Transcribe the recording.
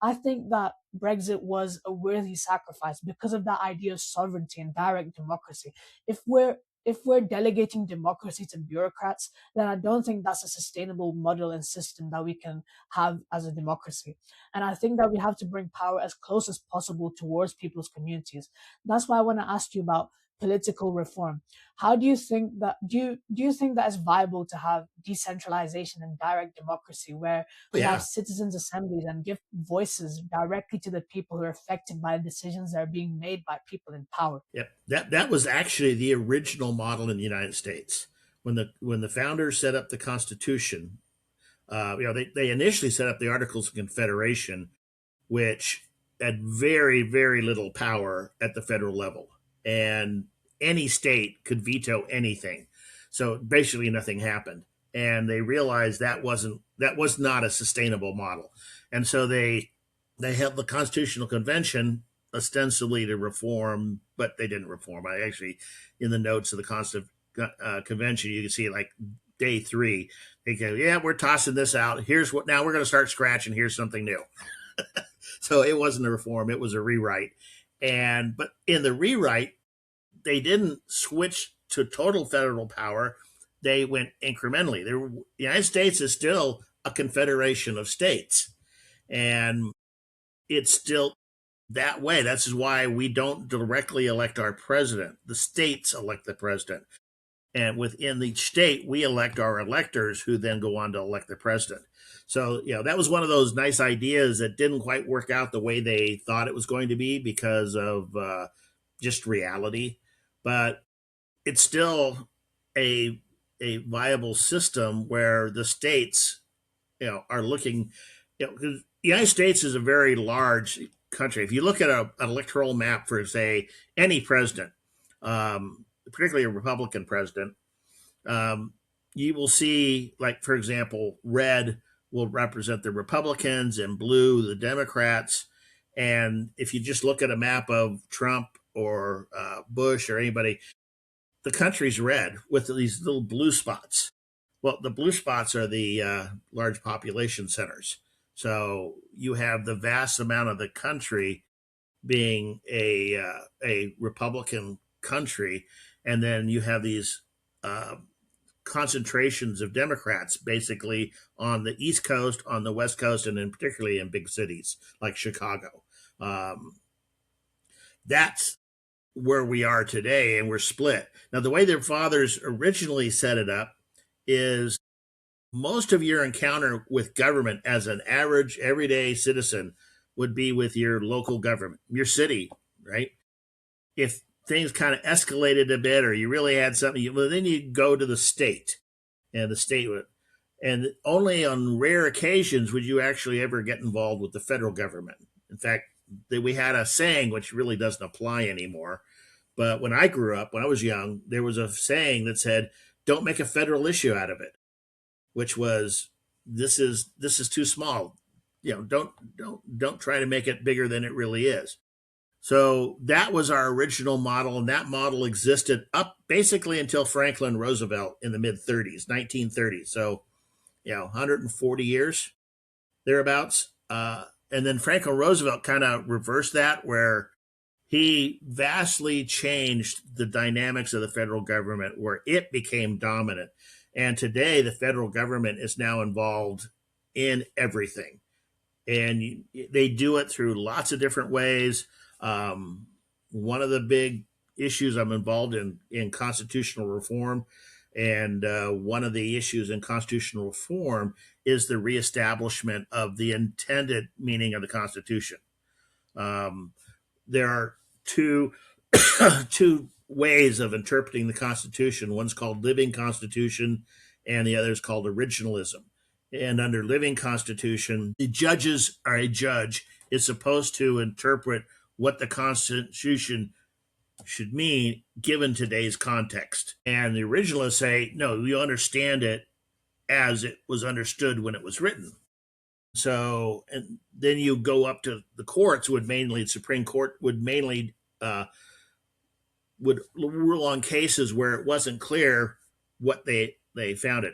I think that Brexit was a worthy sacrifice because of that idea of sovereignty and direct democracy. If we're if we're delegating democracy to bureaucrats, then I don't think that's a sustainable model and system that we can have as a democracy. And I think that we have to bring power as close as possible towards people's communities. That's why I want to ask you about political reform. How do you think that do you think that it's viable to have decentralization and direct democracy where we have Yeah. citizens assemblies and give voices directly to the people who are affected by decisions that are being made by people in power? Yep. That was actually the original model in the United States. When the founders set up the Constitution, they initially set up the Articles of Confederation, which had very, very little power at the federal level. And any state could veto anything. So basically nothing happened. And they realized that was not a sustainable model. And so they held the Constitutional Convention ostensibly to reform, but they didn't reform. I actually, in the notes of the Convention, you can see like day 3, they go, yeah, we're tossing this out. Here's what, now we're going to start scratching. Here's something new. So it wasn't a reform, it was a rewrite. But in the rewrite, they didn't switch to total federal power. They went incrementally. The United States is still a confederation of states, and it's still that way. That's why we don't directly elect our president. The states elect the president. And within each state, we elect our electors who then go on to elect the president. So, that was one of those nice ideas that didn't quite work out the way they thought it was going to be because of just reality. But it's still a, a viable system where the states, are looking, 'cause the United States is a very large country. If you look at an electoral map for, say, any president, particularly a Republican president, you will see, like, for example, red will represent the Republicans and blue the Democrats. And if you just look at a map of Trump or Bush or anybody, the country's red with these little blue spots. Well, the blue spots are the large population centers. So you have the vast amount of the country being a Republican country, and then you have these uh, concentrations of Democrats basically on the East Coast, on the West Coast, and then particularly in big cities like Chicago. Um, that's where we are today, and we're split. Now, the way their fathers originally set it up is most of your encounter with government as an average everyday citizen would be with your local government, your city, right? If things kind of escalated a bit or you really had something, well, then you go to the state, and the state would, and only on rare occasions would you actually ever get involved with the federal government. In fact, we had a saying which really doesn't apply anymore. But when I grew up, when I was young, there was a saying that said, "Don't make a federal issue out of it," which was, this is too small. Don't try to make it bigger than it really is. So that was our original model, and that model existed up basically until Franklin Roosevelt in the mid 30s, 1930s. So, 140 years thereabouts. And then Franklin Roosevelt kind of reversed that, where he vastly changed the dynamics of the federal government, where it became dominant. And today, the federal government is now involved in everything. And they do it through lots of different ways. One of the big issues I'm involved in constitutional reform, and one of the issues in constitutional reform is the reestablishment of the intended meaning of the Constitution. Um, there are two two ways of interpreting the Constitution. One's called living Constitution, and the other is called originalism. And under living Constitution, the judges are a judge is supposed to interpret what the Constitution should mean given today's context. And the originalists say, no, you understand it as it was understood when it was written. So, and then you go up to the courts, would mainly, the Supreme Court would mainly would rule on cases where it wasn't clear what they found it.